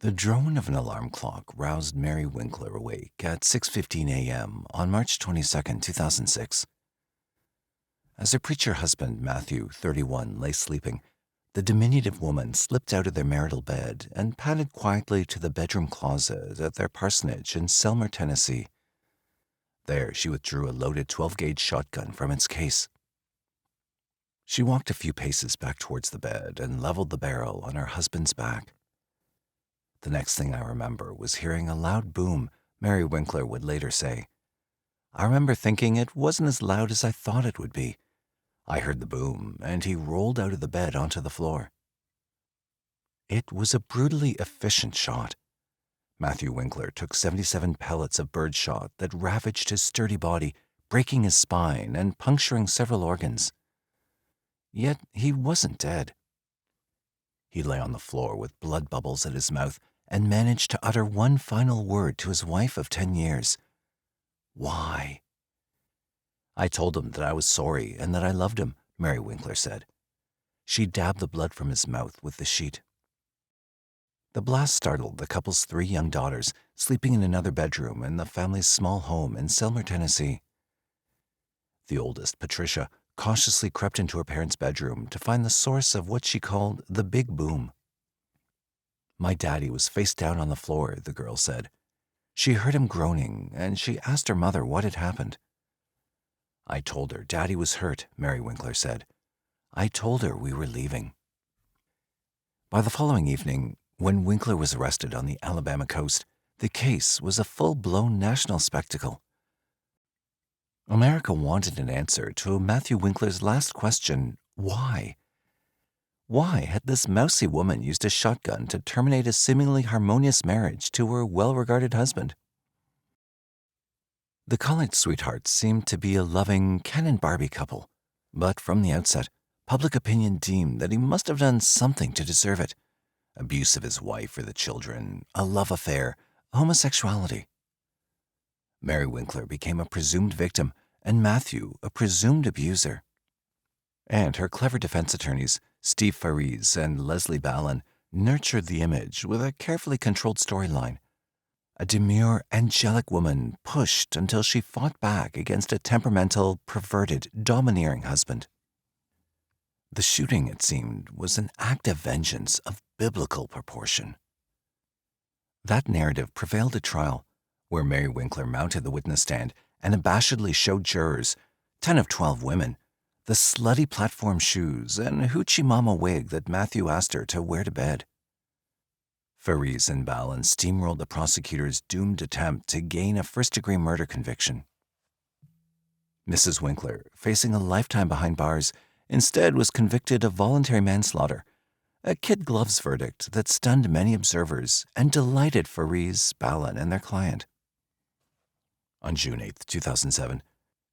The drone of an alarm clock roused Mary Winkler awake at 6:15 a.m. on March 22, 2006. As her preacher husband, Matthew, 31, lay sleeping, the diminutive woman slipped out of their marital bed and padded quietly to the bedroom closet at their parsonage in Selmer, Tennessee. There, she withdrew a loaded 12-gauge shotgun from its case. She walked a few paces back towards the bed and leveled the barrel on her husband's back. The next thing I remember was hearing a loud boom, Mary Winkler would later say. I remember thinking it wasn't as loud as I thought it would be. I heard the boom, and he rolled out of the bed onto the floor. It was a brutally efficient shot. Matthew Winkler took 77 pellets of birdshot that ravaged his sturdy body, breaking his spine and puncturing several organs. Yet he wasn't dead. He lay on the floor with blood bubbles at his mouth and managed to utter one final word to his wife of 10 years. Why? I told him that I was sorry and that I loved him, Mary Winkler said. She dabbed the blood from his mouth with the sheet. The blast startled the couple's 3 young daughters, sleeping in another bedroom in the family's small home in Selmer, Tennessee. The oldest, Patricia, cautiously crept into her parents' bedroom to find the source of what she called the big boom. My daddy was face down on the floor, the girl said. She heard him groaning, and she asked her mother what had happened. I told her Daddy was hurt, Mary Winkler said. I told her we were leaving. By the following evening, when Winkler was arrested on the Alabama coast, the case was a full-blown national spectacle. America wanted an answer to Matthew Winkler's last question, why? Why had this mousy woman used a shotgun to terminate a seemingly harmonious marriage to her well-regarded husband? The college sweethearts seemed to be a loving Ken and Barbie couple, but from the outset, public opinion deemed that he must have done something to deserve it. Abuse of his wife or the children, a love affair, homosexuality. Mary Winkler became a presumed victim, and Matthew a presumed abuser. And her clever defense attorneys, Steve Faries and Leslie Ballin, nurtured the image with a carefully controlled storyline. A demure, angelic woman pushed until she fought back against a temperamental, perverted, domineering husband. The shooting, it seemed, was an act of vengeance of biblical proportion. That narrative prevailed at trial, where Mary Winkler mounted the witness stand and abashedly showed jurors, 10 of 12 women, the slutty platform shoes and hoochie mama wig that Matthew asked her to wear to bed. Faries and Ballin steamrolled the prosecutor's doomed attempt to gain a first-degree murder conviction. Mrs. Winkler, facing a lifetime behind bars, instead was convicted of voluntary manslaughter, a kid gloves verdict that stunned many observers and delighted Faries, Ballin, and their client. On June 8, 2007,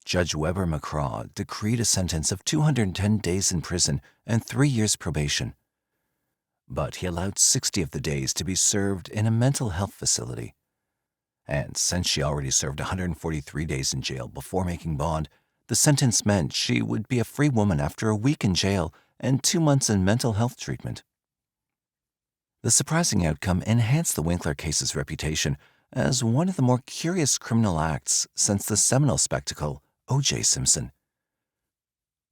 Judge Weber McCraw decreed a sentence of 210 days in prison and 3 years probation. But he allowed 60 of the days to be served in a mental health facility. And since she already served 143 days in jail before making bond, the sentence meant she would be a free woman after a week in jail and 2 months in mental health treatment. The surprising outcome enhanced the Winkler case's reputation as one of the more curious criminal acts since the seminal spectacle, O.J. Simpson.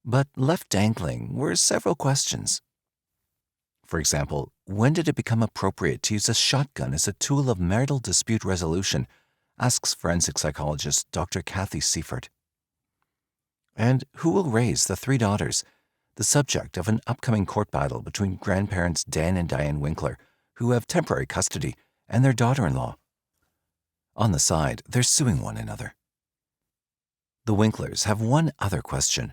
But left dangling were several questions. For example, when did it become appropriate to use a shotgun as a tool of marital dispute resolution, asks forensic psychologist Dr. Kathy Seifert. And who will raise the 3 daughters, the subject of an upcoming court battle between grandparents Dan and Diane Winkler, who have temporary custody, and their daughter-in-law? On the side, they're suing one another. The Winklers have one other question.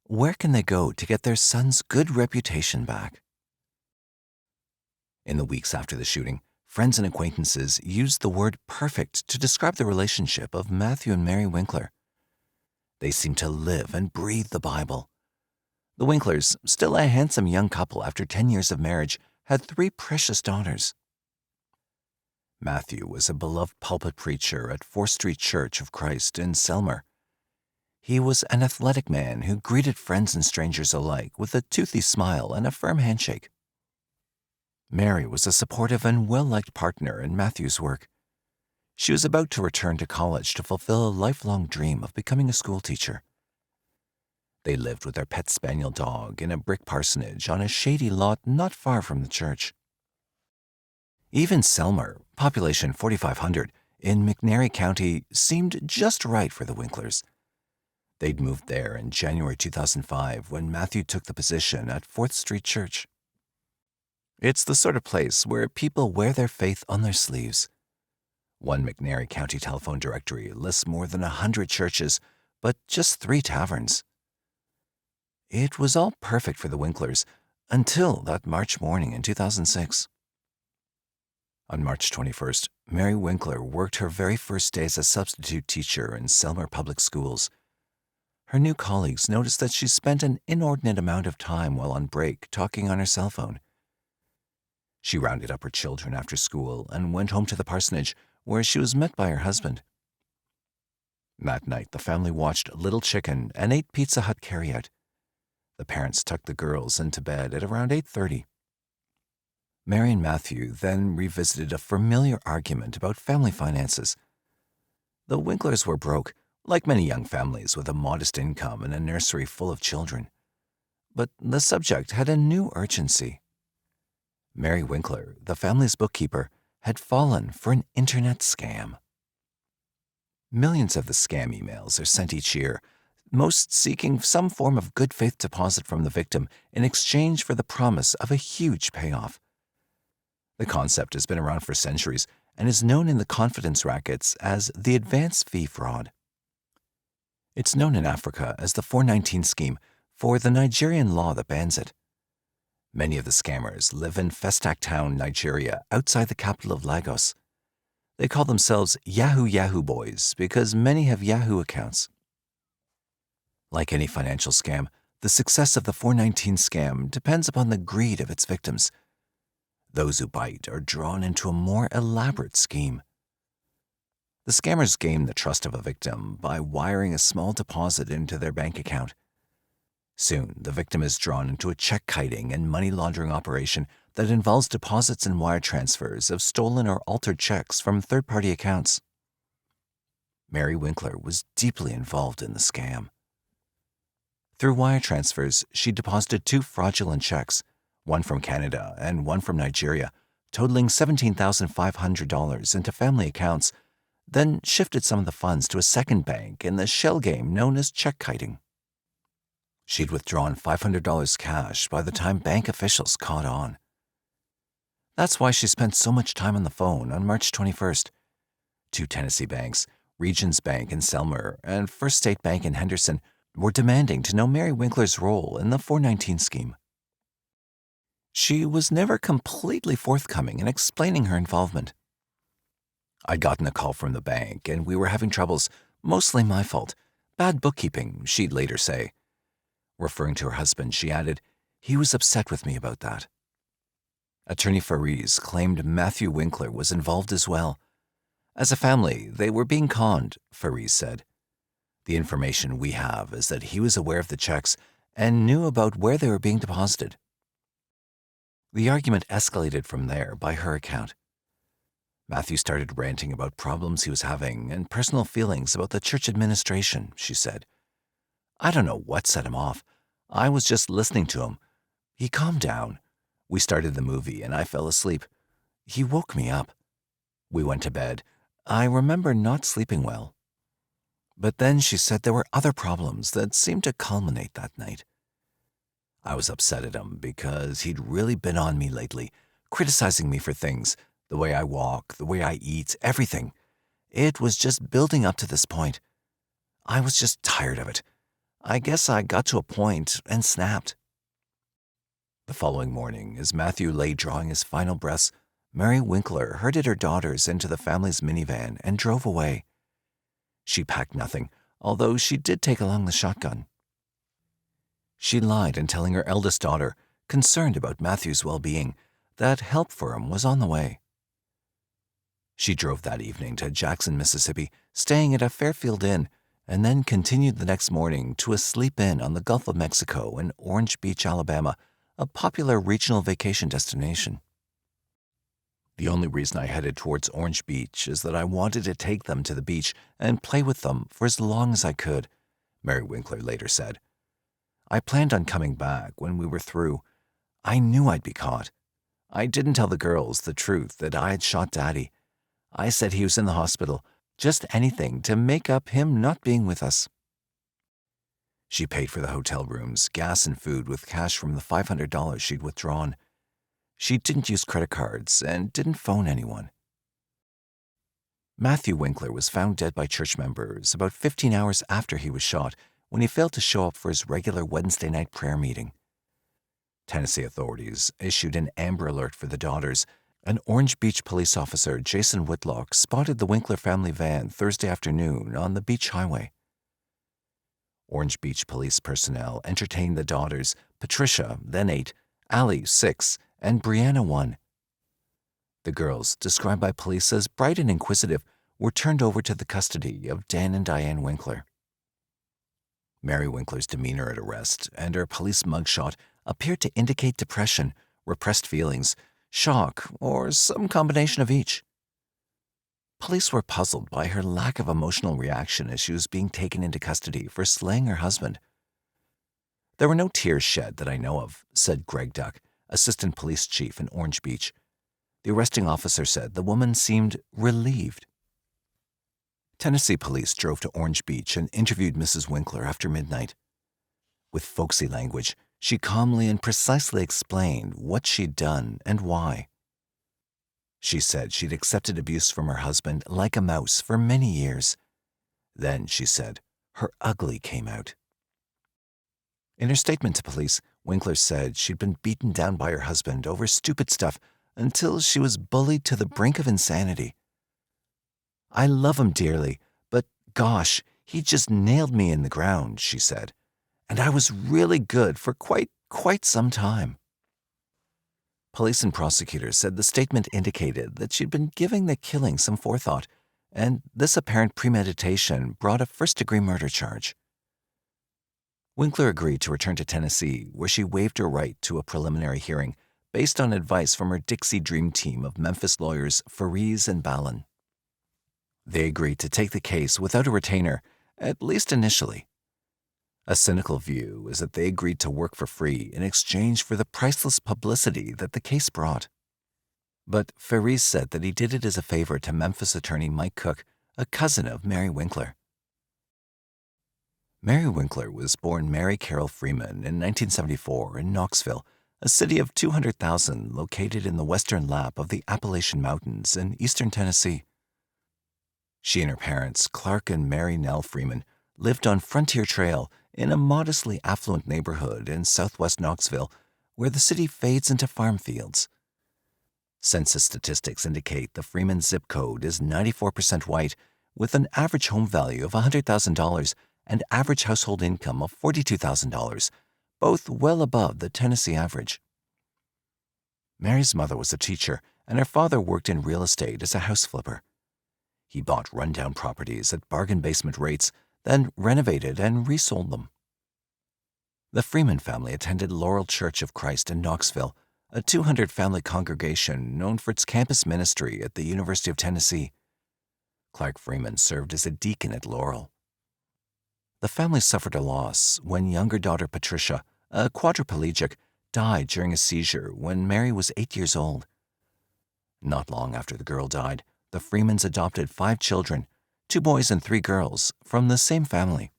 Where can they go to get their son's good reputation back? In the weeks after the shooting, friends and acquaintances used the word perfect to describe the relationship of Matthew and Mary Winkler. They seemed to live and breathe the Bible. The Winklers, still a handsome young couple after 10 years of marriage, had 3 precious daughters. Matthew was a beloved pulpit preacher at 4th Street Church of Christ in Selmer. He was an athletic man who greeted friends and strangers alike with a toothy smile and a firm handshake. Mary was a supportive and well-liked partner in Matthew's work. She was about to return to college to fulfill a lifelong dream of becoming a schoolteacher. They lived with their pet spaniel dog in a brick parsonage on a shady lot not far from the church. Even Selmer, population 4,500, in McNairy County, seemed just right for the Winklers. They'd moved there in January 2005 when Matthew took the position at 4th Street Church. It's the sort of place where people wear their faith on their sleeves. One McNairy County telephone directory lists more than 100 churches, but just 3 taverns. It was all perfect for the Winklers until that March morning in 2006. On March 21st, Mary Winkler worked her very first day as a substitute teacher in Selmer Public Schools. Her new colleagues noticed that she spent an inordinate amount of time while on break talking on her cell phone. She rounded up her children after school and went home to the parsonage, where she was met by her husband. That night, the family watched Little Chicken and ate Pizza Hut carryout. The parents tucked the girls into bed at around 8:30. Mary and Matthew then revisited a familiar argument about family finances. The Winklers were broke, like many young families with a modest income and a nursery full of children. But the subject had a new urgency. Mary Winkler, the family's bookkeeper, had fallen for an internet scam. Millions of the scam emails are sent each year, most seeking some form of good faith deposit from the victim in exchange for the promise of a huge payoff. The concept has been around for centuries and is known in the confidence rackets as the advance fee fraud. It's known in Africa as the 419 scheme for the Nigerian law that bans it. Many of the scammers live in Festac Town, Nigeria, outside the capital of Lagos. They call themselves Yahoo Boys because many have Yahoo accounts. Like any financial scam, the success of the 419 scam depends upon the greed of its victims. Those who bite are drawn into a more elaborate scheme. The scammers gain the trust of a victim by wiring a small deposit into their bank account. Soon, the victim is drawn into a check-kiting and money laundering operation that involves deposits and wire transfers of stolen or altered checks from third-party accounts. Mary Winkler was deeply involved in the scam. Through wire transfers, she deposited 2 fraudulent checks, one from Canada and one from Nigeria, totaling $17,500 into family accounts, then shifted some of the funds to a second bank in the shell game known as check-kiting. She'd withdrawn $500 cash by the time bank officials caught on. That's why she spent so much time on the phone on March 21st. 2 Tennessee banks, Regions Bank in Selmer and First State Bank in Henderson, were demanding to know Mary Winkler's role in the 419 scheme. She was never completely forthcoming in explaining her involvement. I'd gotten a call from the bank and we were having troubles, mostly my fault. Bad bookkeeping, she'd later say. Referring to her husband, she added, he was upset with me about that. Attorney Faries claimed Matthew Winkler was involved as well. As a family, they were being conned, Faries said. The information we have is that he was aware of the checks and knew about where they were being deposited. The argument escalated from there by her account. Matthew started ranting about problems he was having and personal feelings about the church administration, she said. I don't know what set him off. I was just listening to him. He calmed down. We started the movie and I fell asleep. He woke me up. We went to bed. I remember not sleeping well. But then she said there were other problems that seemed to culminate that night. I was upset at him because he'd really been on me lately, criticizing me for things, the way I walk, the way I eat, everything. It was just building up to this point. I was just tired of it. I guess I got to a point and snapped. The following morning, as Matthew lay drawing his final breaths, Mary Winkler herded her daughters into the family's minivan and drove away. She packed nothing, although she did take along the shotgun. She lied in telling her eldest daughter, concerned about Matthew's well-being, that help for him was on the way. She drove that evening to Jackson, Mississippi, staying at a Fairfield Inn, and then continued the next morning to a sleep-in on the Gulf of Mexico in Orange Beach, Alabama, a popular regional vacation destination. The only reason I headed towards Orange Beach is that I wanted to take them to the beach and play with them for as long as I could, Mary Winkler later said. I planned on coming back when we were through. I knew I'd be caught. I didn't tell the girls the truth that I had shot Daddy. I said he was in the hospital, just anything to make up him not being with us. She paid for the hotel rooms, gas and food with cash from the $500 she'd withdrawn. She didn't use credit cards and didn't phone anyone. Matthew Winkler was found dead by church members about 15 hours after he was shot when he failed to show up for his regular Wednesday night prayer meeting. Tennessee authorities issued an Amber Alert for the daughters. An Orange Beach police officer, Jason Whitlock, spotted the Winkler family van Thursday afternoon on the beach highway. Orange Beach police personnel entertained the daughters, Patricia, then 8, Allie, 6, and Brianna, 1. The girls, described by police as bright and inquisitive, were turned over to the custody of Dan and Diane Winkler. Mary Winkler's demeanor at arrest and her police mugshot appeared to indicate depression, repressed feelings, shock, or some combination of each. Police were puzzled by her lack of emotional reaction as she was being taken into custody for slaying her husband. There were no tears shed that I know of, said Greg Duck, assistant police chief in Orange Beach. The arresting officer said the woman seemed relieved. Tennessee police drove to Orange Beach and interviewed Mrs. Winkler after midnight. With folksy language, she calmly and precisely explained what she'd done and why. She said she'd accepted abuse from her husband like a mouse for many years. Then, she said, her ugly came out. In her statement to police, Winkler said she'd been beaten down by her husband over stupid stuff until she was bullied to the brink of insanity. I love him dearly, but gosh, he just nailed me in the ground, she said, and I was really good for quite some time. Police and prosecutors said the statement indicated that she'd been giving the killing some forethought, and this apparent premeditation brought a first-degree murder charge. Winkler agreed to return to Tennessee, where she waived her right to a preliminary hearing based on advice from her Dixie Dream team of Memphis lawyers Fariz and Ballin. They agreed to take the case without a retainer, at least initially. A cynical view is that they agreed to work for free in exchange for the priceless publicity that the case brought. But Fariz said that he did it as a favor to Memphis attorney Mike Cook, a cousin of Mary Winkler. Mary Winkler was born Mary Carol Freeman in 1974 in Knoxville, a city of 200,000 located in the western lap of the Appalachian Mountains in eastern Tennessee. She and her parents, Clark and Mary Nell Freeman, lived on Frontier Trail in a modestly affluent neighborhood in southwest Knoxville, where the city fades into farm fields. Census statistics indicate the Freeman zip code is 94% white, with an average home value of $100,000 and average household income of $42,000, both well above the Tennessee average. Mary's mother was a teacher, and her father worked in real estate as a house flipper. He bought rundown properties at bargain basement rates, then renovated and resold them. The Freeman family attended Laurel Church of Christ in Knoxville, a 200-family congregation known for its campus ministry at the University of Tennessee. Clark Freeman served as a deacon at Laurel. The family suffered a loss when younger daughter Patricia, a quadriplegic, died during a seizure when Mary was 8 years old. Not long after the girl died, the Freemans adopted 5 children, 2 boys and 3 girls, from the same family.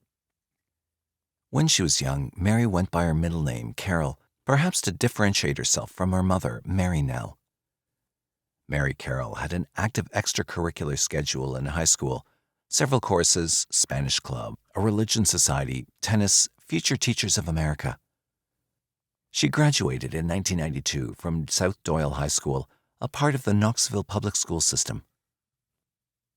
When she was young, Mary went by her middle name, Carol, perhaps to differentiate herself from her mother, Mary Nell. Mary Carol had an active extracurricular schedule in high school, several courses, Spanish club, a religion society, tennis, Future Teachers of America. She graduated in 1992 from South Doyle High School, a part of the Knoxville public school system.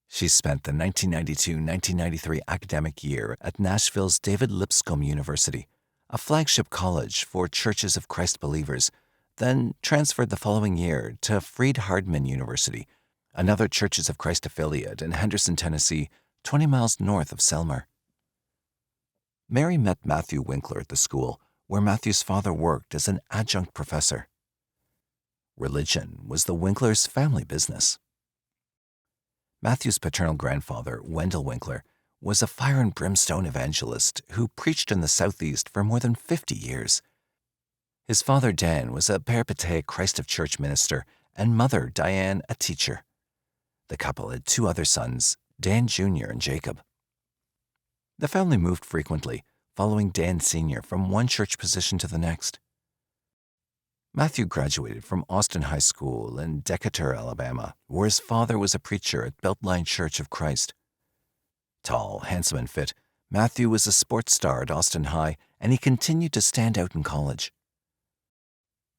She spent the 1992-1993 academic year at Nashville's David Lipscomb University, a flagship college for Churches of Christ believers, then transferred the following year to Freed-Hardman University, another Churches of Christ affiliate in Henderson, Tennessee, 20 miles north of Selmer. Mary met Matthew Winkler at the school, where Matthew's father worked as an adjunct professor. Religion was the Winklers' family business. Matthew's paternal grandfather, Wendell Winkler, was a fire and brimstone evangelist who preached in the Southeast for more than 50 years. His father, Dan, was a peripatetic Christ of Church minister, and mother, Diane, a teacher. The couple had 2 other sons, Dan Jr. and Jacob. The family moved frequently, following Dan Sr. from one church position to the next. Matthew graduated from Austin High School in Decatur, Alabama, where his father was a preacher at Beltline Church of Christ. Tall, handsome, and fit, Matthew was a sports star at Austin High, and he continued to stand out in college.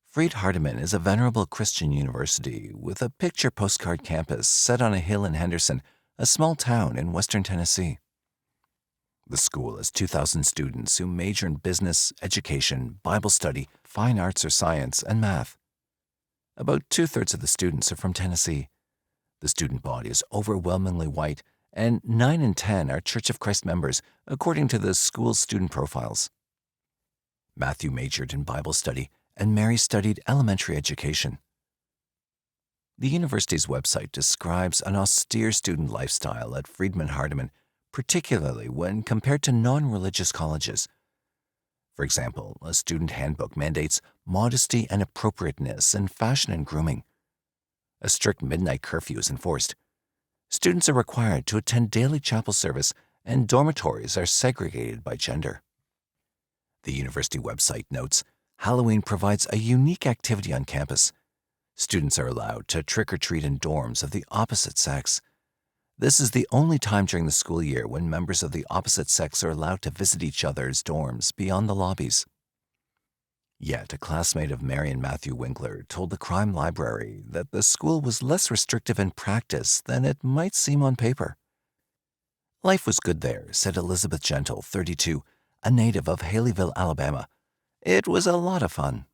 Freed-Hardeman is a venerable Christian university with a picture postcard campus set on a hill in Henderson, a small town in western Tennessee. The school has 2,000 students who major in business, education, Bible study, fine arts or science, and math. About 2/3 of the students are from Tennessee. The student body is overwhelmingly white, and 9 in 10 are Church of Christ members, according to the school's student profiles. Matthew majored in Bible study, and Mary studied elementary education. The university's website describes an austere student lifestyle at Freed-Hardeman, particularly when compared to non-religious colleges. For example, a student handbook mandates modesty and appropriateness in fashion and grooming. A strict midnight curfew is enforced. Students are required to attend daily chapel service, and dormitories are segregated by gender. The university website notes, Halloween provides a unique activity on campus. Students are allowed to trick-or-treat in dorms of the opposite sex. This is the only time during the school year when members of the opposite sex are allowed to visit each other's dorms beyond the lobbies. Yet, a classmate of Mary and Matthew Winkler told the Crime Library that the school was less restrictive in practice than it might seem on paper. Life was good there, said Elizabeth Gentle, 32, a native of Haleyville, Alabama. It was a lot of fun.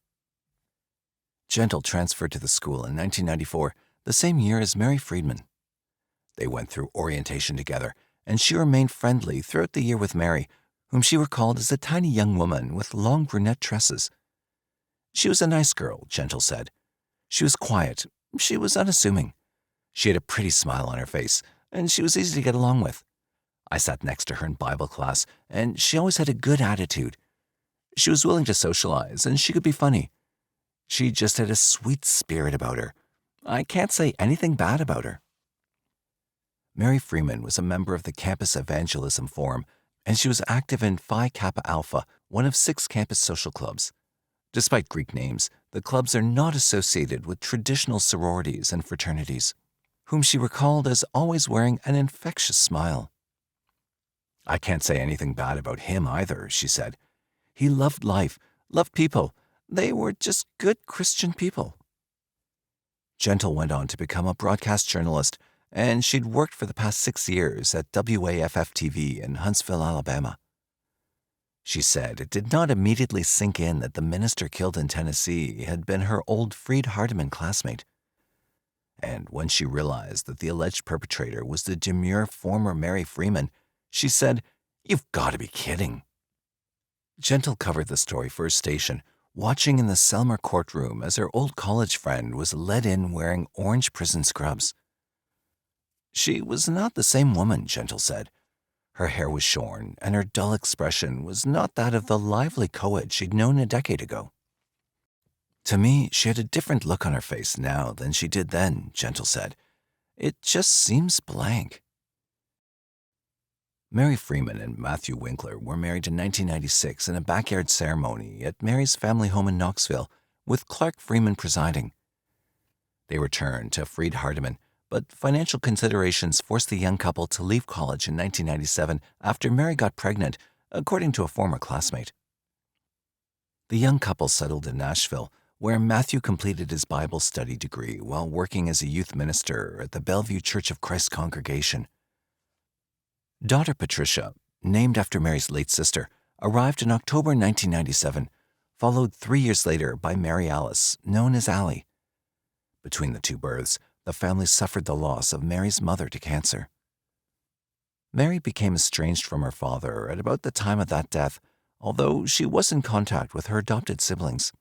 Gentle transferred to the school in 1994, the same year as Mary Freedman. They went through orientation together, and she remained friendly throughout the year with Mary, whom she recalled as a tiny young woman with long brunette tresses. She was a nice girl, Gentle said. She was quiet. She was unassuming. She had a pretty smile on her face, and she was easy to get along with. I sat next to her in Bible class, and she always had a good attitude. She was willing to socialize, and she could be funny. She just had a sweet spirit about her. I can't say anything bad about her. Mary Freeman was a member of the Campus Evangelism Forum, and she was active in Phi Kappa Alpha, one of 6 campus social clubs. Despite Greek names, the clubs are not associated with traditional sororities and fraternities, whom she recalled as always wearing an infectious smile. I can't say anything bad about him either, she said. He loved life, loved people. They were just good Christian people. Gentle went on to become a broadcast journalist, and she'd worked for the past 6 years at WAFF-TV in Huntsville, Alabama. She said it did not immediately sink in that the minister killed in Tennessee had been her old Freed-Hardeman classmate. And when she realized that the alleged perpetrator was the demure former Mary Freeman, she said, "You've got to be kidding." Gentle covered the story for her station, watching in the Selmer courtroom as her old college friend was led in wearing orange prison scrubs. She was not the same woman, Gentle said. Her hair was shorn, and her dull expression was not that of the lively co-ed she'd known a decade ago. To me, she had a different look on her face now than she did then, Gentle said. It just seems blank. Mary Freeman and Matthew Winkler were married in 1996 in a backyard ceremony at Mary's family home in Knoxville, with Clark Freeman presiding. They returned to Freed-Hardeman, but financial considerations forced the young couple to leave college in 1997 after Mary got pregnant, according to a former classmate. The young couple settled in Nashville, where Matthew completed his Bible study degree while working as a youth minister at the Bellevue Church of Christ congregation. Daughter Patricia, named after Mary's late sister, arrived in October 1997, followed 3 years later by Mary Alice, known as Allie. Between the 2 births, the family suffered the loss of Mary's mother to cancer. Mary became estranged from her father at about the time of that death, although she was in contact with her adopted siblings.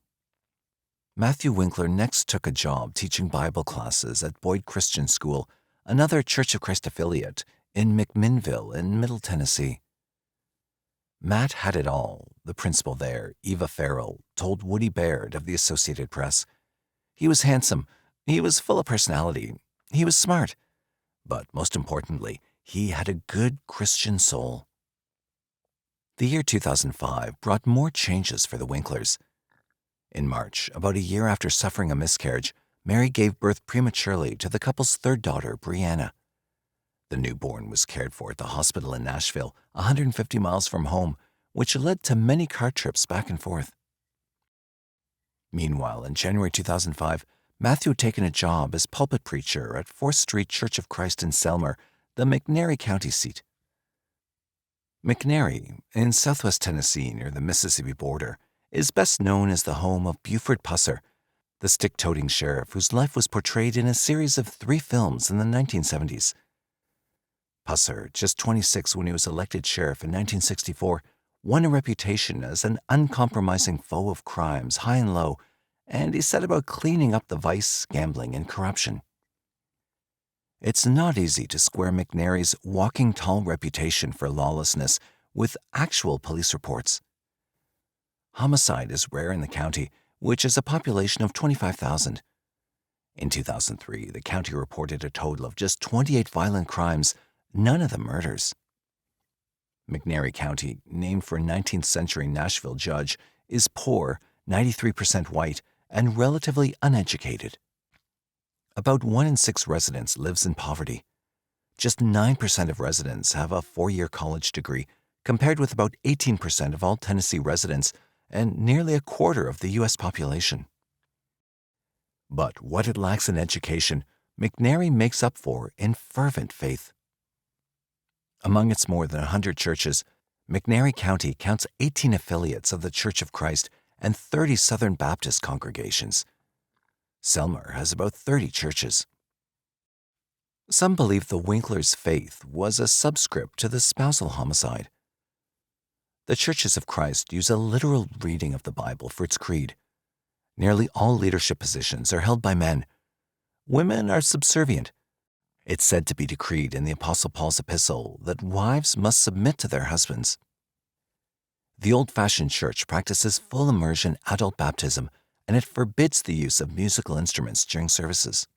Matthew Winkler next took a job teaching Bible classes at Boyd Christian School, another Church of Christ affiliate, in McMinnville in Middle Tennessee. Matt had it all, the principal there, Eva Farrell, told Woody Baird of the Associated Press. He was handsome, he was full of personality, he was smart, but most importantly, he had a good Christian soul. The year 2005 brought more changes for the Winklers. In March, about a year after suffering a miscarriage, Mary gave birth prematurely to the couple's third daughter, Brianna. The newborn was cared for at the hospital in Nashville, 150 miles from home, which led to many car trips back and forth. Meanwhile, in January 2005, Matthew had taken a job as pulpit preacher at 4th Street Church of Christ in Selmer, the McNairy County seat. McNairy, in southwest Tennessee near the Mississippi border, is best known as the home of Buford Pusser, the stick-toting sheriff whose life was portrayed in a series of 3 films in the 1970s. Pusser, just 26 when he was elected sheriff in 1964, won a reputation as an uncompromising foe of crimes high and low, and he set about cleaning up the vice, gambling, and corruption. It's not easy to square McNairy's walking tall reputation for lawlessness with actual police reports. Homicide is rare in the county, which has a population of 25,000. In 2003, the county reported a total of just 28 violent crimes, none of them murders. McNairy County, named for a 19th century Nashville judge, is poor, 93% white, and relatively uneducated. About 1 in 6 residents lives in poverty. Just 9% of residents have a 4-year college degree, compared with about 18% of all Tennessee residents and nearly a quarter of the U.S. population. But what it lacks in education, McNairy makes up for in fervent faith. Among its more than 100 churches, McNairy County counts 18 affiliates of the Church of Christ and 30 Southern Baptist congregations. Selmer has about 30 churches. Some believe the Winklers' faith was a subscript to the spousal homicide. The Churches of Christ use a literal reading of the Bible for its creed. Nearly all leadership positions are held by men. Women are subservient. It's said to be decreed in the Apostle Paul's epistle that wives must submit to their husbands. The old-fashioned church practices full immersion adult baptism, and it forbids the use of musical instruments during services.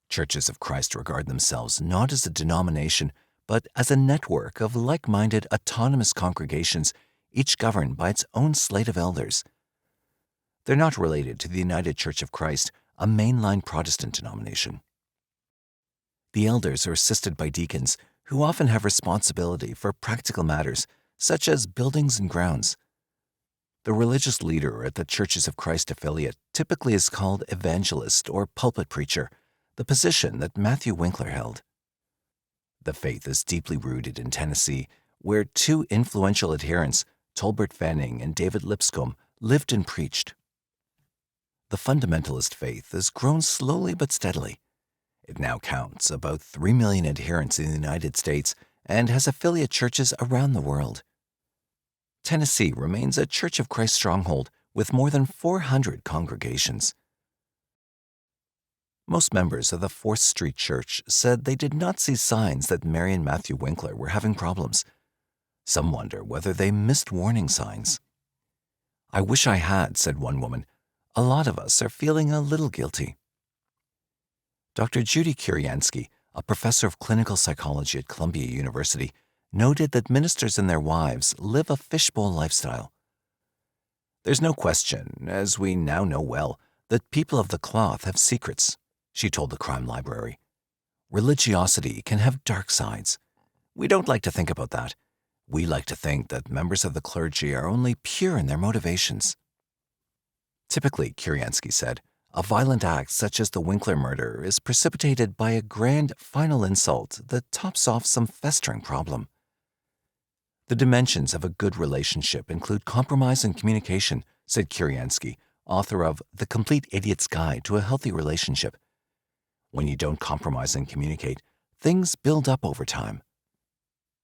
Churches of Christ regard themselves not as a denomination, but as a network of like-minded autonomous congregations, each governed by its own slate of elders. They're not related to the United Church of Christ, a mainline Protestant denomination. The elders are assisted by deacons, who often have responsibility for practical matters, such as buildings and grounds. The religious leader at the Churches of Christ affiliate typically is called evangelist or pulpit preacher, the position that Matthew Winkler held. The faith is deeply rooted in Tennessee, where 2 influential adherents, Tolbert Fanning and David Lipscomb, lived and preached. The fundamentalist faith has grown slowly but steadily. It now counts about 3 million adherents in the United States and has affiliate churches around the world. Tennessee remains a Church of Christ stronghold with more than 400 congregations. Most members of the 4th Street Church said they did not see signs that Mary and Matthew Winkler were having problems. Some wonder whether they missed warning signs. "I wish I had," said one woman. "A lot of us are feeling a little guilty." Dr. Judy Kuryansky, a professor of clinical psychology at Columbia University, noted that ministers and their wives live a fishbowl lifestyle. "There's no question, as we now know well, that people of the cloth have secrets," she told the Crime Library. "Religiosity can have dark sides. We don't like to think about that. We like to think that members of the clergy are only pure in their motivations." Typically, Kuryansky said, a violent act such as the Winkler murder is precipitated by a grand final insult that tops off some festering problem. The dimensions of a good relationship include compromise and communication, said Kuryansky, author of The Complete Idiot's Guide to a Healthy Relationship. When you don't compromise and communicate, things build up over time.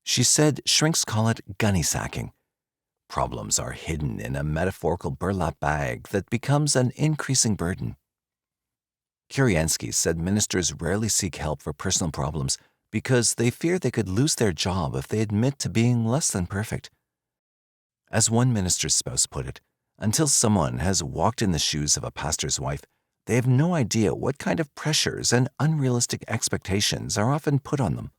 She said shrinks call it gunny sacking. Problems are hidden in a metaphorical burlap bag that becomes an increasing burden. Kuryansky said ministers rarely seek help for personal problems because they fear they could lose their job if they admit to being less than perfect. As one minister's spouse put it, until someone has walked in the shoes of a pastor's wife, they have no idea what kind of pressures and unrealistic expectations are often put on them.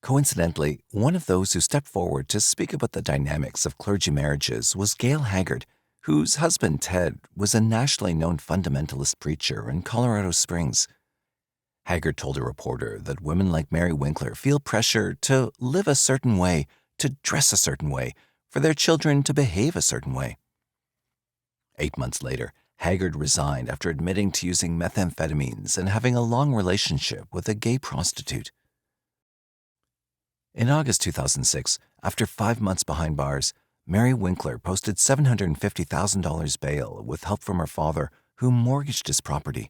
Coincidentally, one of those who stepped forward to speak about the dynamics of clergy marriages was Gail Haggard, whose husband Ted was a nationally known fundamentalist preacher in Colorado Springs. Haggard told a reporter that women like Mary Winkler feel pressure to live a certain way, to dress a certain way, for their children to behave a certain way. 8 months later, Haggard resigned after admitting to using methamphetamines and having a long relationship with a gay prostitute. In August 2006, after 5 months behind bars, Mary Winkler posted $750,000 bail with help from her father, who mortgaged his property.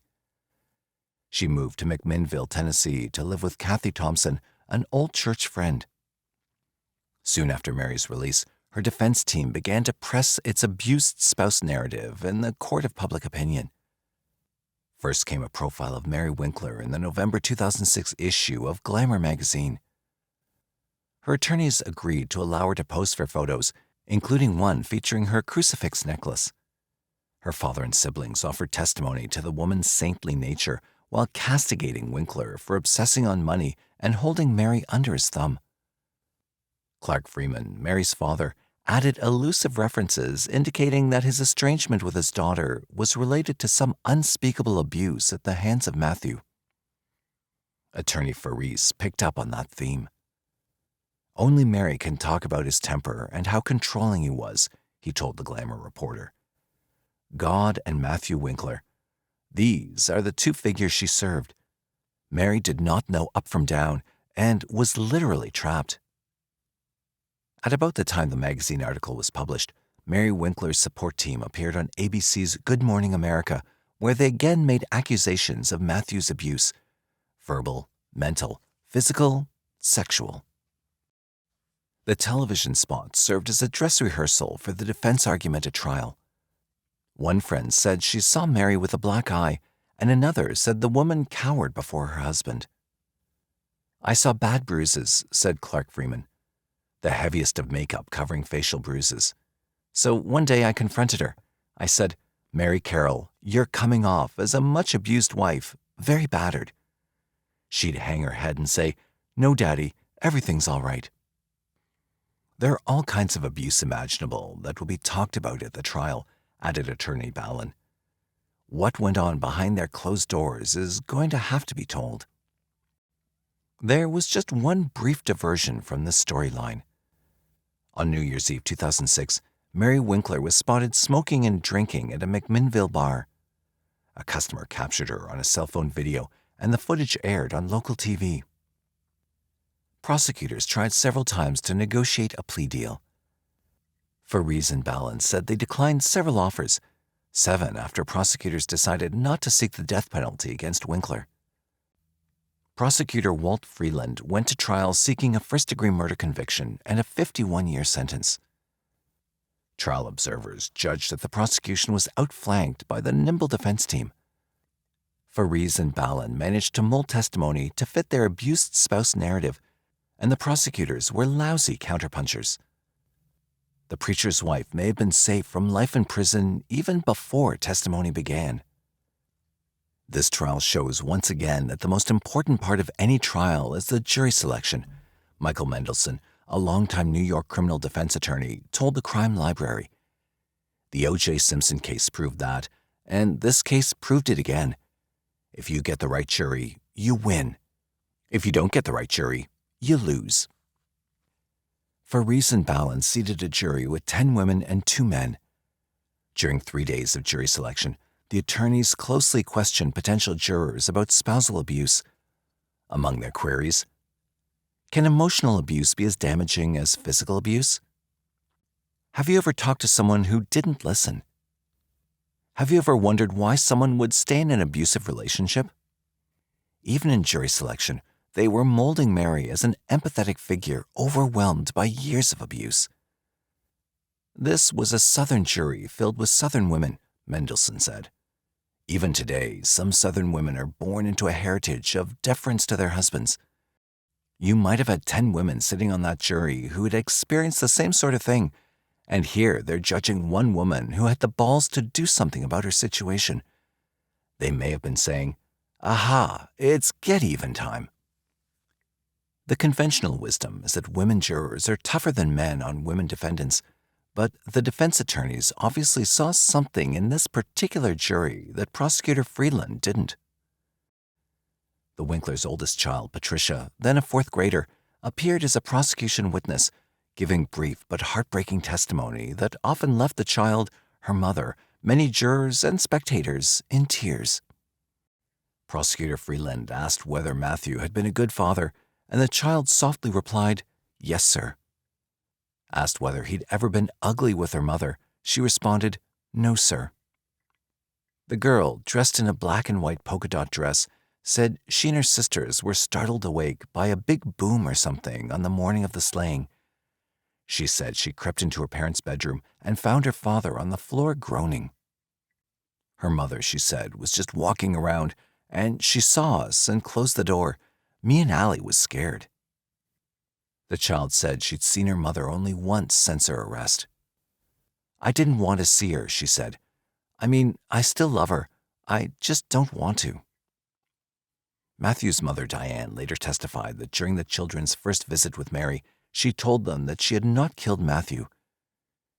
She moved to McMinnville, Tennessee, to live with Kathy Thompson, an old church friend. Soon after Mary's release, her defense team began to press its abused spouse narrative in the court of public opinion. First came a profile of Mary Winkler in the November 2006 issue of Glamour magazine. Her attorneys agreed to allow her to pose for photos, including one featuring her crucifix necklace. Her father and siblings offered testimony to the woman's saintly nature while castigating Winkler for obsessing on money and holding Mary under his thumb. Clark Freeman, Mary's father, added elusive references indicating that his estrangement with his daughter was related to some unspeakable abuse at the hands of Matthew. Attorney Faris picked up on that theme. Only Mary can talk about his temper and how controlling he was, he told the Glamour reporter. God and Matthew Winkler. These are the two figures she served. Mary did not know up from down and was literally trapped. At about the time the magazine article was published, Mary Winkler's support team appeared on ABC's Good Morning America, where they again made accusations of Matthew's abuse: verbal, mental, physical, sexual. The television spot served as a dress rehearsal for the defense argument at trial. One friend said she saw Mary with a black eye, and another said the woman cowered before her husband. I saw bad bruises, said Clark Freeman, the heaviest of makeup covering facial bruises. So one day I confronted her. I said, Mary Carroll, you're coming off as a much abused wife, very battered. She'd hang her head and say, no, Daddy, everything's all right. There are all kinds of abuse imaginable that will be talked about at the trial, added Attorney Ballin. What went on behind their closed doors is going to have to be told. There was just one brief diversion from this storyline. On New Year's Eve 2006, Mary Winkler was spotted smoking and drinking at a McMinnville bar. A customer captured her on a cell phone video, and the footage aired on local TV. Prosecutors tried several times to negotiate a plea deal. Faris and Ballin said they declined several offers, 7 after prosecutors decided not to seek the death penalty against Winkler. Prosecutor Walt Freeland went to trial seeking a first-degree murder conviction and a 51-year sentence. Trial observers judged that the prosecution was outflanked by the nimble defense team. Faris and Ballin managed to mold testimony to fit their abused spouse narrative, and the prosecutors were lousy counterpunchers. The preacher's wife may have been safe from life in prison even before testimony began. This trial shows once again that the most important part of any trial is the jury selection. Michael Mendelson, a longtime New York criminal defense attorney, told the Crime Library. The O.J. Simpson case proved that, and this case proved it again. If you get the right jury, you win. If you don't get the right jury, you lose. Faris and Ballin seated a jury with 10 women and 2 men. During 3 days of jury selection, the attorneys closely questioned potential jurors about spousal abuse. Among their queries, can emotional abuse be as damaging as physical abuse? Have you ever talked to someone who didn't listen? Have you ever wondered why someone would stay in an abusive relationship? Even in jury selection, they were molding Mary as an empathetic figure overwhelmed by years of abuse. This was a Southern jury filled with Southern women, Mendelsohn said. Even today, some Southern women are born into a heritage of deference to their husbands. You might have had 10 women sitting on that jury who had experienced the same sort of thing, and here they're judging one woman who had the balls to do something about her situation. They may have been saying, "Aha, it's get-even time." The conventional wisdom is that women jurors are tougher than men on women defendants, but the defense attorneys obviously saw something in this particular jury that Prosecutor Friedland didn't. The Winkler's oldest child, Patricia, then a fourth grader, appeared as a prosecution witness, giving brief but heartbreaking testimony that often left the child, her mother, many jurors, and spectators in tears. Prosecutor Friedland asked whether Matthew had been a good father, and the child softly replied, "Yes, sir." Asked whether he'd ever been ugly with her mother, she responded, "No, sir." The girl, dressed in a black and white polka dot dress, said she and her sisters were startled awake by a big boom or something on the morning of the slaying. She said she crept into her parents' bedroom and found her father on the floor groaning. Her mother, she said, was just walking around, and she saw us and closed the door. Me and Allie was scared. The child said she'd seen her mother only once since her arrest. "I didn't want to see her," she said. "I mean, I still love her. I just don't want to." Matthew's mother, Diane, later testified that during the children's first visit with Mary, she told them that she had not killed Matthew.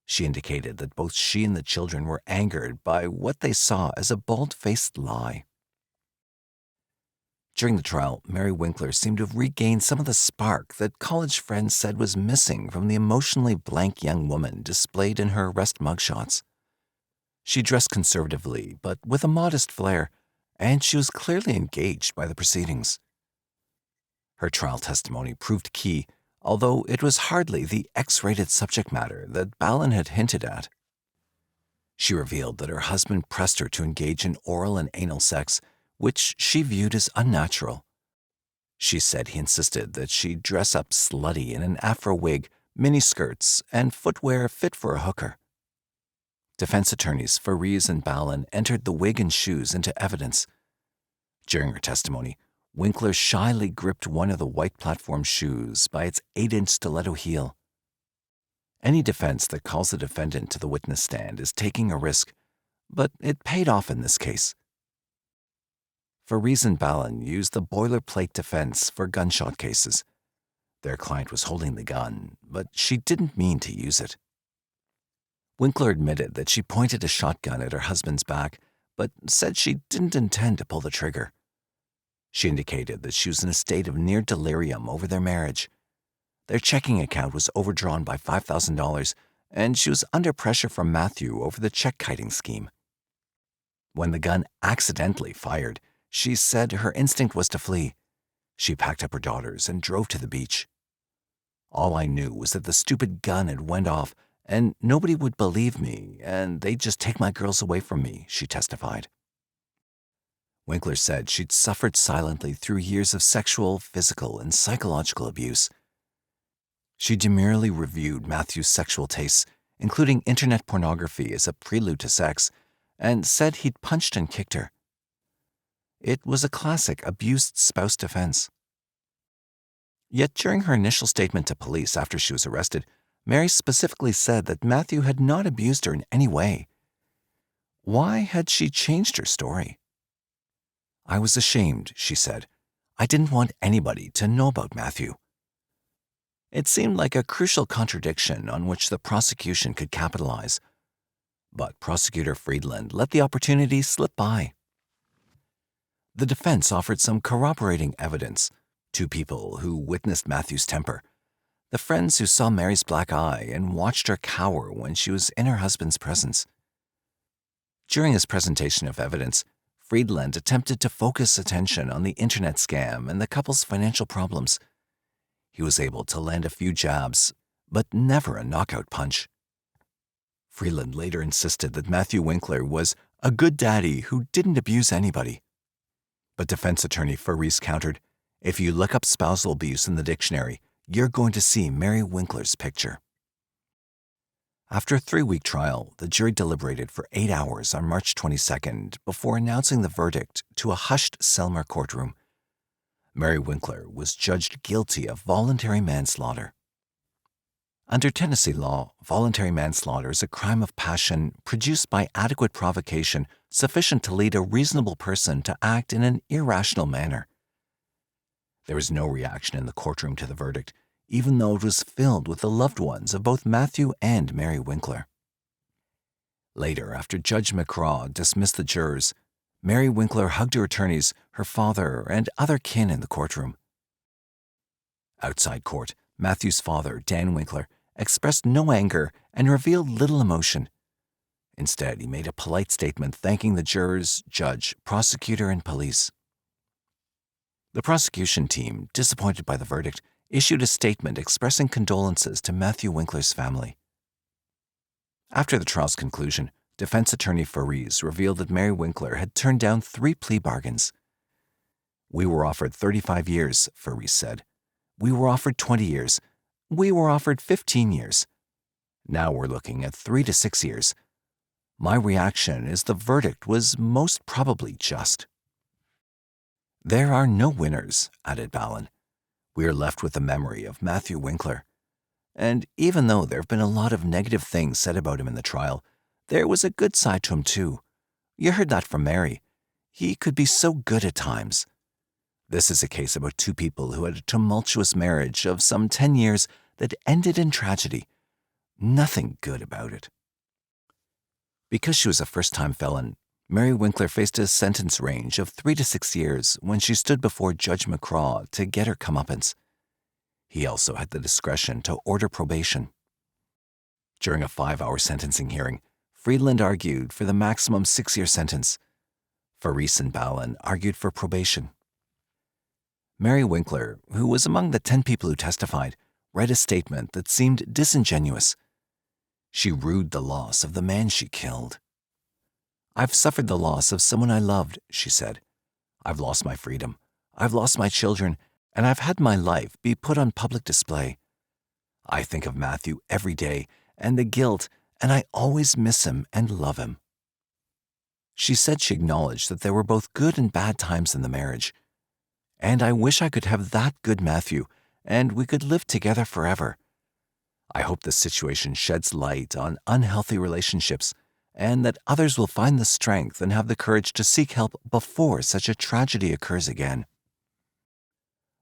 She indicated that both she and the children were angered by what they saw as a bald-faced lie. During the trial, Mary Winkler seemed to have regained some of the spark that college friends said was missing from the emotionally blank young woman displayed in her arrest mugshots. She dressed conservatively, but with a modest flair, and she was clearly engaged by the proceedings. Her trial testimony proved key, although it was hardly the X-rated subject matter that Balin had hinted at. She revealed that her husband pressed her to engage in oral and anal sex, which she viewed as unnatural. She said he insisted that she dress up slutty in an afro wig, miniskirts, and footwear fit for a hooker. Defense attorneys Fariz and Balin entered the wig and shoes into evidence. During her testimony, Winkler shyly gripped one of the white platform shoes by its 8-inch stiletto heel. Any defense that calls the defendant to the witness stand is taking a risk, but it paid off in this case. Fariz and Balin used the boilerplate defense for gunshot cases. Their client was holding the gun, but she didn't mean to use it. Winkler admitted that she pointed a shotgun at her husband's back, but said she didn't intend to pull the trigger. She indicated that she was in a state of near delirium over their marriage. Their checking account was overdrawn by $5,000, and she was under pressure from Matthew over the check-kiting scheme. When the gun accidentally fired, she said her instinct was to flee. She packed up her daughters and drove to the beach. "All I knew was that the stupid gun had went off, and nobody would believe me, and they'd just take my girls away from me," she testified. Winkler said she'd suffered silently through years of sexual, physical, and psychological abuse. She demurely reviewed Matthew's sexual tastes, including internet pornography as a prelude to sex, and said he'd punched and kicked her. It was a classic abused spouse defense. Yet during her initial statement to police after she was arrested, Mary specifically said that Matthew had not abused her in any way. Why had she changed her story? "I was ashamed," she said. "I didn't want anybody to know about Matthew." It seemed like a crucial contradiction on which the prosecution could capitalize. But Prosecutor Friedland let the opportunity slip by. The defense offered some corroborating evidence: 2 people who witnessed Matthew's temper, the friends who saw Mary's black eye and watched her cower when she was in her husband's presence. During his presentation of evidence, Friedland attempted to focus attention on the internet scam and the couple's financial problems. He was able to land a few jabs, but never a knockout punch. Friedland later insisted that Matthew Winkler was a good daddy who didn't abuse anybody. But defense attorney Fariz countered, "If you look up spousal abuse in the dictionary, you're going to see Mary Winkler's picture." After a 3-week trial, the jury deliberated for 8 hours on March 22nd before announcing the verdict to a hushed Selmer courtroom. Mary Winkler was judged guilty of voluntary manslaughter. Under Tennessee law, voluntary manslaughter is a crime of passion produced by adequate provocation sufficient to lead a reasonable person to act in an irrational manner. There was no reaction in the courtroom to the verdict, even though it was filled with the loved ones of both Matthew and Mary Winkler. Later, after Judge McCraw dismissed the jurors, Mary Winkler hugged her attorneys, her father, and other kin in the courtroom. Outside court, Matthew's father, Dan Winkler, expressed no anger and revealed little emotion. Instead, he made a polite statement thanking the jurors, judge, prosecutor, and police. The prosecution team, disappointed by the verdict, issued a statement expressing condolences to Matthew Winkler's family. After the trial's conclusion, defense attorney Faries revealed that Mary Winkler had turned down 3 plea bargains. "We were offered 35 years, Faries said. "We were offered 20 years. We were offered 15 years. Now we're looking at 3 to 6 years. My reaction is the verdict was most probably just." "There are no winners," added Ballin. "We are left with the memory of Matthew Winkler. And even though there have been a lot of negative things said about him in the trial, there was a good side to him too. You heard that from Mary. He could be so good at times. This is a case about 2 people who had a tumultuous marriage of some 10 years that ended in tragedy. Nothing good about it." Because she was a first-time felon, Mary Winkler faced a sentence range of 3 to 6 years when she stood before Judge McCraw to get her comeuppance. He also had the discretion to order probation. During a 5-hour sentencing hearing, Friedland argued for the maximum 6-year sentence. Faries and Ballin argued for probation. Mary Winkler, who was among the 10 people who testified, read a statement that seemed disingenuous. She rued the loss of the man she killed. "I've suffered the loss of someone I loved," she said. "I've lost my freedom. I've lost my children, and I've had my life be put on public display. I think of Matthew every day and the guilt, and I always miss him and love him." She said she acknowledged that there were both good and bad times in the marriage. "And I wish I could have that good Matthew, and we could live together forever. I hope this situation sheds light on unhealthy relationships, and that others will find the strength and have the courage to seek help before such a tragedy occurs again."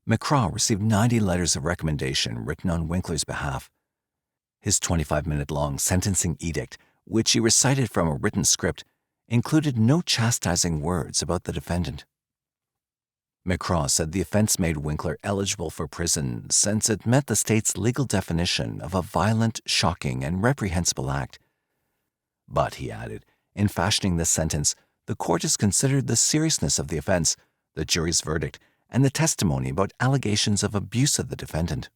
McCraw received 90 letters of recommendation written on Winkler's behalf. His 25-minute-long sentencing edict, which he recited from a written script, included no chastising words about the defendant. McCraw said the offense made Winkler eligible for prison since it met the state's legal definition of a violent, shocking, and reprehensible act. But, he added, in fashioning this sentence, the court has considered the seriousness of the offense, the jury's verdict, and the testimony about allegations of abuse of the defendant.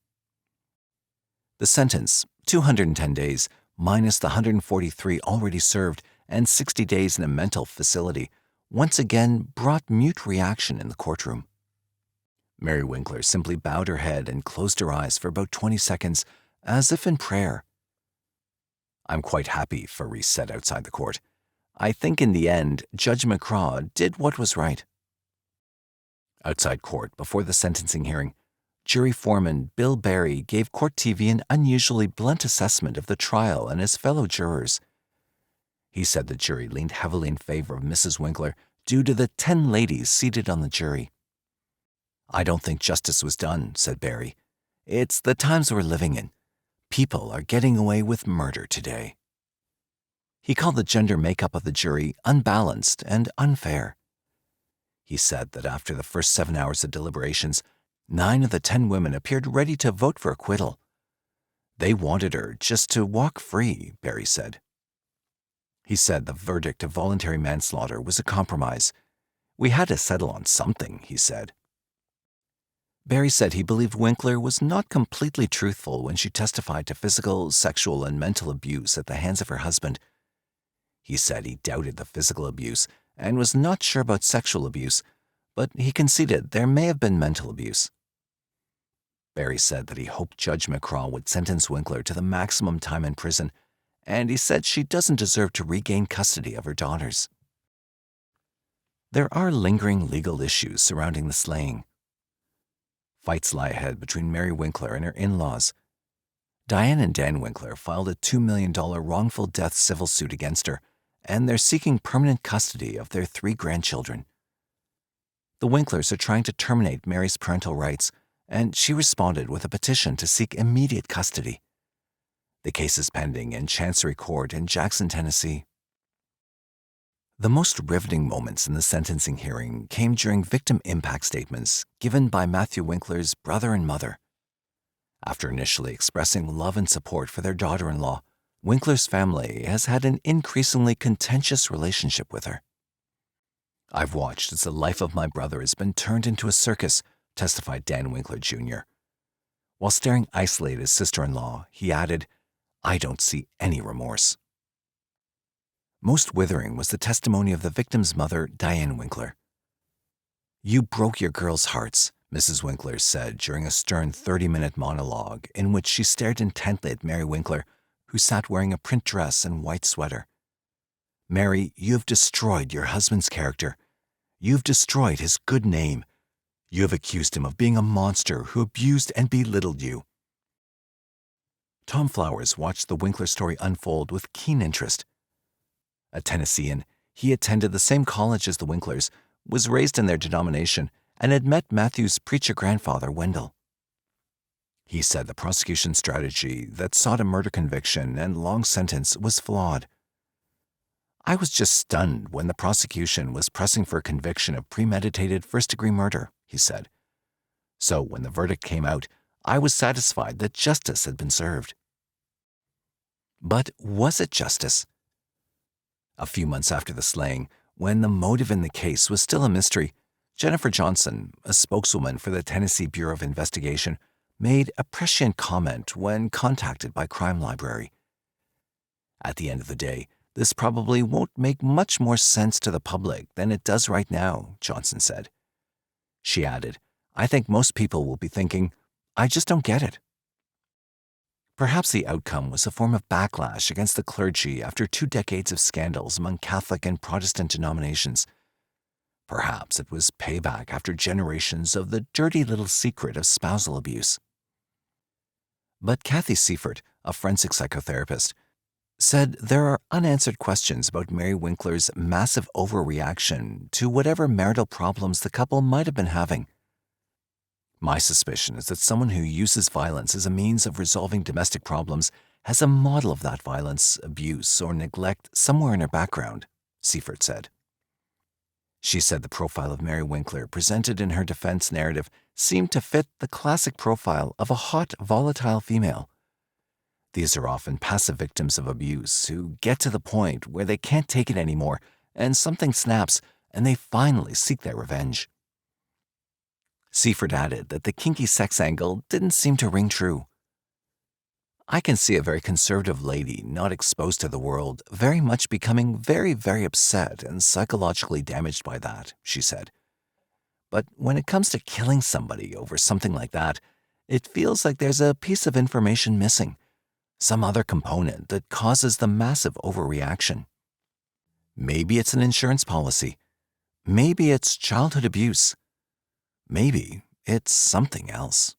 The sentence, 210 days, minus the 143 already served, and 60 days in a mental facility, once again brought mute reaction in the courtroom. Mary Winkler simply bowed her head and closed her eyes for about 20 seconds, as if in prayer. "I'm quite happy," Faries said outside the court. "I think in the end, Judge McCraw did what was right." Outside court, before the sentencing hearing, jury foreman Bill Barry gave Court TV an unusually blunt assessment of the trial and his fellow jurors. He said the jury leaned heavily in favor of Mrs. Winkler due to the 10 ladies seated on the jury. "I don't think justice was done," said Barry. "It's the times we're living in. People are getting away with murder today." He called the gender makeup of the jury unbalanced and unfair. He said that after the first 7 hours of deliberations, 9 of the 10 women appeared ready to vote for acquittal. "They wanted her just to walk free," Barry said. He said the verdict of voluntary manslaughter was a compromise. "We had to settle on something," he said. Barry said he believed Winkler was not completely truthful when she testified to physical, sexual, and mental abuse at the hands of her husband. He said he doubted the physical abuse and was not sure about sexual abuse, but he conceded there may have been mental abuse. Barry said that he hoped Judge McCraw would sentence Winkler to the maximum time in prison and he said she doesn't deserve to regain custody of her daughters. There are lingering legal issues surrounding the slaying. Fights lie ahead between Mary Winkler and her in-laws. Diane and Dan Winkler filed a $2 million wrongful death civil suit against her, and they're seeking permanent custody of their 3 grandchildren. The Winklers are trying to terminate Mary's parental rights, and she responded with a petition to seek immediate custody. The case is pending in Chancery Court in Jackson, Tennessee. The most riveting moments in the sentencing hearing came during victim impact statements given by Matthew Winkler's brother and mother. After initially expressing love and support for their daughter-in-law, Winkler's family has had an increasingly contentious relationship with her. "I've watched as the life of my brother has been turned into a circus," testified Dan Winkler Jr. While staring icily at his sister-in-law, he added, "I don't see any remorse." Most withering was the testimony of the victim's mother, Diane Winkler. "You broke your girls' hearts," Mrs. Winkler said during a stern 30-minute monologue in which she stared intently at Mary Winkler, who sat wearing a print dress and white sweater. "Mary, you have destroyed your husband's character. You've destroyed his good name. You have accused him of being a monster who abused and belittled you." Tom Flowers watched the Winkler story unfold with keen interest. A Tennessean, he attended the same college as the Winklers, was raised in their denomination, and had met Matthew's preacher grandfather, Wendell. He said the prosecution's strategy that sought a murder conviction and long sentence was flawed. "I was just stunned when the prosecution was pressing for a conviction of premeditated first-degree murder," he said. "So when the verdict came out, I was satisfied that justice had been served." But was it justice? A few months after the slaying, when the motive in the case was still a mystery, Jennifer Johnson, a spokeswoman for the Tennessee Bureau of Investigation, made a prescient comment when contacted by Crime Library. "At the end of the day, this probably won't make much more sense to the public than it does right now," Johnson said. She added, "I think most people will be thinking, I just don't get it." Perhaps the outcome was a form of backlash against the clergy after 2 decades of scandals among Catholic and Protestant denominations. Perhaps it was payback after generations of the dirty little secret of spousal abuse. But Kathy Seifert, a forensic psychotherapist, said there are unanswered questions about Mary Winkler's massive overreaction to whatever marital problems the couple might have been having. "My suspicion is that someone who uses violence as a means of resolving domestic problems has a model of that violence, abuse, or neglect somewhere in her background," Seifert said. She said the profile of Mary Winkler presented in her defense narrative seemed to fit the classic profile of a hot, volatile female. These are often passive victims of abuse who get to the point where they can't take it anymore and something snaps and they finally seek their revenge. Seifert added that the kinky sex angle didn't seem to ring true. "I can see a very conservative lady not exposed to the world very much becoming very, very upset and psychologically damaged by that," she said. "But when it comes to killing somebody over something like that, it feels like there's a piece of information missing, some other component that causes the massive overreaction. Maybe it's an insurance policy. Maybe it's childhood abuse. Maybe it's something else."